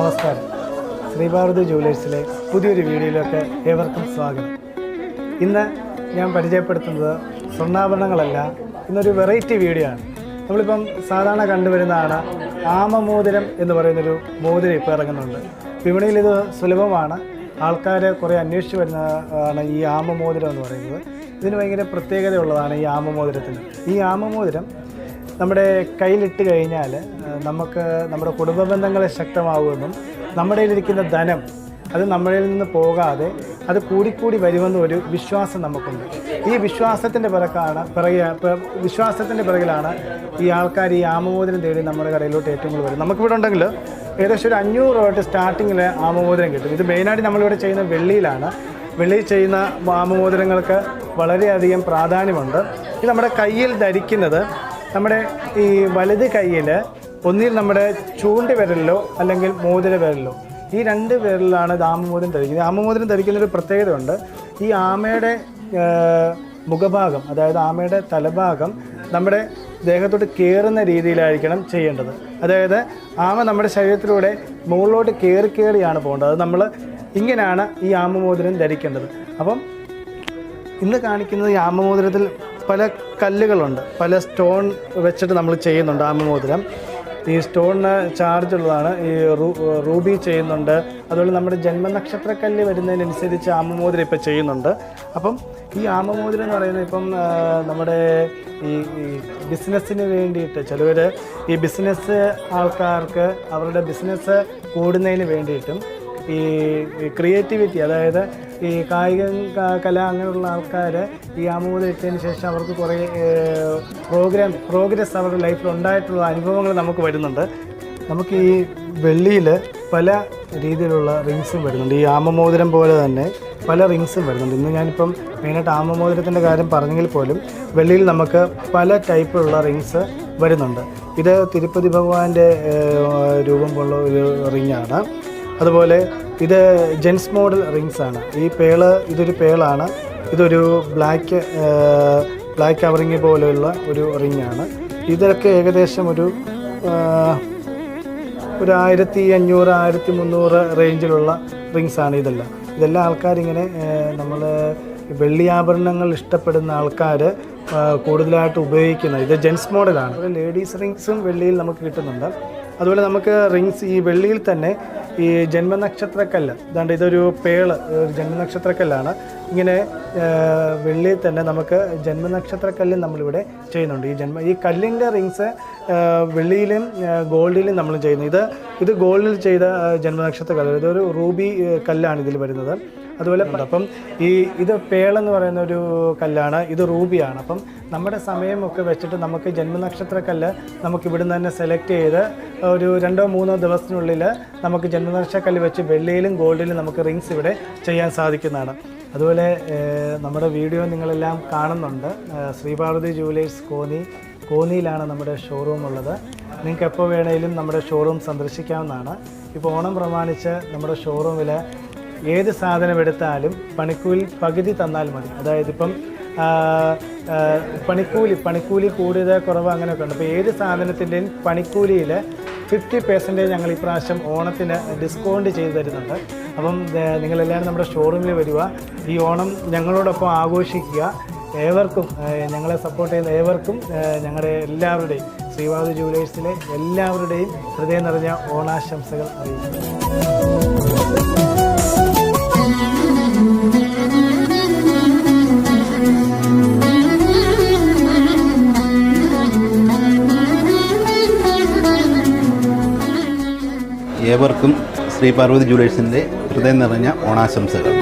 നമസ്കാരം. ശ്രീഭാരതി ജുവലേഴ്സിലെ പുതിയൊരു വീഡിയോയിലേക്ക് ഏവർക്കും സ്വാഗതം. ഇന്ന് ഞാൻ പരിചയപ്പെടുത്തുന്നത് സ്വർണ്ണാഭരണങ്ങളല്ല, ഇന്നൊരു വെറൈറ്റി വീഡിയോ ആണ്. നമ്മളിപ്പം സാധാരണ കണ്ടുവരുന്നതാണ് ആമമോതിരം എന്ന് പറയുന്നൊരു മോതിരം ഇപ്പോൾ ഇറങ്ങുന്നുണ്ട്. വിപണിയിൽ ഇത് സുലഭമാണ്, ആൾക്കാർ കുറേ അന്വേഷിച്ച് വരുന്നതാണ് ഈ ആമമോതിരം എന്ന് പറയുന്നത്. ഇതിന് ഭയങ്കര പ്രത്യേകതയുള്ളതാണ് ഈ ആമമോതിരത്തിന്. ഈ ആമമോതിരം നമ്മുടെ കയ്യിലിട്ട് കഴിഞ്ഞാൽ നമുക്ക് നമ്മുടെ കുടുംബ ബന്ധങ്ങളെ ശക്തമാകുമെന്നും നമ്മുടെ കയ്യിലിരിക്കുന്ന ധനം അത് നമ്മളിൽ നിന്ന് പോകാതെ അത് കൂടിക്കൂടി വരുമെന്ന ഒരു വിശ്വാസം നമുക്കുണ്ട്. ഈ വിശ്വാസത്തിൻ്റെ പിറകിലാണ് ഈ ആൾക്കാർ ഈ ആമമോതിരം തേടി നമ്മുടെ കടയിലോട്ട് ഏറ്റവും കൂടുതൽ വരും. നമുക്കിവിടെ ഉണ്ടെങ്കിൽ ഏകദേശം ഒരു 500 രൂപ തൊട്ട് സ്റ്റാർട്ടിങ്ങിൽ ആമമോതിരം കിട്ടും. ഇത് മെയിനായിട്ട് നമ്മളിവിടെ ചെയ്യുന്ന വെള്ളിയിലാണ്. വെള്ളിയിൽ ചെയ്യുന്ന ആമമോതിരങ്ങൾക്ക് വളരെയധികം പ്രാധാന്യമുണ്ട്. ഇത് നമ്മുടെ കയ്യിൽ ധരിക്കുന്നത് നമ്മുടെ ഈ വലത് കയ്യിൽ ഒന്നിൽ നമ്മുടെ ചൂണ്ടി വിരലിലോ അല്ലെങ്കിൽ മോതിര വിരലിലോ, ഈ 2 വിരലിലാണ് ഇത് ആമമോതിരം ധരിക്കുന്നത്. ആമമോതിരം ധരിക്കുന്നൊരു പ്രത്യേകതയുണ്ട്. ഈ ആമയുടെ മുഖഭാഗം, അതായത് ആമയുടെ തലഭാഗം നമ്മുടെ ദേഹത്തോട്ട് കയറുന്ന രീതിയിലായിരിക്കണം ചെയ്യേണ്ടത്. അതായത് ആമ നമ്മുടെ ശരീരത്തിലൂടെ മുകളിലോട്ട് കയറിയാണ് പോകേണ്ടത്. അത് നമ്മൾ ഇങ്ങനെയാണ് ഈ ആമമോതിരം ധരിക്കേണ്ടത്. അപ്പം ഇന്ന് കാണിക്കുന്നത് ഈ ആമമോതിരത്തിൽ പല കല്ലുകളുണ്ട്, പല സ്റ്റോൺ വെച്ചിട്ട് നമ്മൾ ചെയ്യുന്നുണ്ട് ആമമോതിരം. ഈ സ്റ്റോണിന് ചാർജ് ഉള്ളതാണ്. ഈ റൂബി ചെയ്യുന്നുണ്ട്, അതുപോലെ നമ്മുടെ ജന്മനക്ഷത്രക്കല്ല് വരുന്നതിനനുസരിച്ച് ആമമോതിരം ഇപ്പോൾ ചെയ്യുന്നുണ്ട്. അപ്പം ഈ ആമമോതിരം എന്ന് പറയുന്നത് ഇപ്പം നമ്മുടെ ഈ ബിസിനസ്സിന് വേണ്ടിയിട്ട് ചിലവർ ഈ ബിസിനസ് ആൾക്കാർക്ക് അവരുടെ ബിസിനസ് കൂടുന്നതിന് വേണ്ടിയിട്ടും ഈ ക്രിയേറ്റിവിറ്റി, അതായത് ഈ കായിക കല അങ്ങനെയുള്ള ആൾക്കാർ ഈ ആമമോതിരം ഇട്ടതിന് ശേഷം അവർക്ക് കുറേ പ്രോഗ്രസ് അവരുടെ ലൈഫിൽ ഉണ്ടായിട്ടുള്ള അനുഭവങ്ങൾ നമുക്ക് വരുന്നുണ്ട്. നമുക്ക് ഈ വെള്ളിയിൽ പല രീതിയിലുള്ള റിങ്സും വരുന്നുണ്ട്. ഈ ആമമോതിരം പോലെ തന്നെ പല റിങ്സും വരുന്നുണ്ട്. ഇന്ന് ഞാനിപ്പം മെയിനായിട്ട് ആമമോതിരത്തിൻ്റെ കാര്യം പറഞ്ഞെങ്കിൽ പോലും വെള്ളിയിൽ നമുക്ക് പല ടൈപ്പിലുള്ള റിങ്സ് വരുന്നുണ്ട്. ഇത് തിരുപ്പതി ഭഗവാന്റെ രൂപം പോലുള്ള ഒരു റിങ്ങാണ്. അതുപോലെ ഇത് ജെൻസ് മോഡൽ റിങ്സ് ആണ്. ഈ ഇതൊരു പേളാണ്. ഇതൊരു ബ്ലാക്ക് കവറിങ് പോലെയുള്ള ഒരു റിങ്ങാണ്. ഇതൊക്കെ ഏകദേശം ഒരു 1500-1300 റേഞ്ചിലുള്ള റിങ്സാണ് ഇതെല്ലാം ആൾക്കാരിങ്ങനെ നമ്മൾ വെള്ളിയാഭരണങ്ങൾ ഇഷ്ടപ്പെടുന്ന ആൾക്കാർ കൂടുതലായിട്ട് ഉപയോഗിക്കുന്നത്. ഇത് ജെൻസ് മോഡലാണ്. ലേഡീസ് റിങ്സും വെള്ളിയിൽ നമുക്ക് കിട്ടുന്നുണ്ട്. അതുപോലെ നമുക്ക് റിങ്സ് ഈ വെള്ളിയിൽ തന്നെ ഈ ജന്മനക്ഷത്രക്കല്ല്, അതാണ്ട് ഇതൊരു ഒരു ജന്മനക്ഷത്രക്കല്ലാണ്. ഇങ്ങനെ വെള്ളിയിൽ തന്നെ നമുക്ക് ജന്മനക്ഷത്രക്കല്ല് നമ്മളിവിടെ ചെയ്യുന്നുണ്ട്. ഈ കല്ലിൻ്റെ റിങ്സ് വെള്ളിയിലും ഗോൾഡിലും നമ്മൾ ചെയ്യുന്നു. ഇത് ഗോൾഡിൽ ചെയ്ത ജന്മനക്ഷത്രക്കല്ല്, ഇതൊരു റൂബി കല്ലാണ് ഇതിൽ വരുന്നത്. അതുപോലെ അപ്പം ഇത് പേളെന്ന് പറയുന്ന ഒരു കല്ലാണ്, ഇത് റൂബിയാണ്. അപ്പം നമ്മുടെ സമയമൊക്കെ വെച്ചിട്ട് നമുക്ക് ജന്മനക്ഷത്രക്കല്ല് നമുക്ക് ഇവിടുന്ന് തന്നെ സെലക്ട് ചെയ്ത് ഒരു 2-3 ദിവസത്തിനുള്ളിൽ നമുക്ക് ജന്മനക്ഷത്രക്കല്ല് വെച്ച് വെള്ളിയിലും ഗോൾഡിലും നമുക്ക് റിങ്സ് ഇവിടെ ചെയ്യാൻ സാധിക്കുന്നതാണ്. അതുപോലെ നമ്മുടെ വീഡിയോ നിങ്ങളെല്ലാം കാണുന്നുണ്ട്. ശ്രീഭാരതി ജുവലേഴ്സ് കോന്നിയിലാണ് നമ്മുടെ ഷോറൂം ഉള്ളത്. നിങ്ങൾക്ക് എപ്പോൾ വേണമെങ്കിലും നമ്മുടെ ഷോറൂം സന്ദർശിക്കാവുന്നതാണ്. ഇപ്പോൾ ഓണം പ്രമാണിച്ച് നമ്മുടെ ഷോറൂമിൽ ഏത് സാധനം എടുത്താലും പണിക്കൂലി പകുതി തന്നാൽ മതി. അതായത് ഇപ്പം പണിക്കൂലി കൂടുതൽ കുറവ് അങ്ങനെയൊക്കെ ഉണ്ട്. അപ്പോൾ ഏത് സാധനത്തിൻ്റെയും പണിക്കൂലിയിൽ 50% ഞങ്ങൾ ഇപ്രാവശ്യം ഓണത്തിന് ഡിസ്കൗണ്ട് ചെയ്ത് തരുന്നുണ്ട്. അപ്പം നിങ്ങളെല്ലാവരും നമ്മുടെ ഷോറൂമിൽ വരിക, ഈ ഓണം ഞങ്ങളോടൊപ്പം ആഘോഷിക്കുക. ഏവർക്കും ഞങ്ങളെ സപ്പോർട്ട് ചെയ്യുന്ന ഏവർക്കും ഞങ്ങളുടെ എല്ലാവരുടെയും ശ്രീഭാരതി ജുവലേഴ്സിലെ എല്ലാവരുടെയും ഹൃദയം നിറഞ്ഞ ഓണാശംസകൾ അറിയിക്കുന്നു. ഏവർക്കും ശ്രീ പാർവതി ജുവലേഴ്സിൻ്റെ ഹൃദയം നിറഞ്ഞ ഓണാശംസകൾ.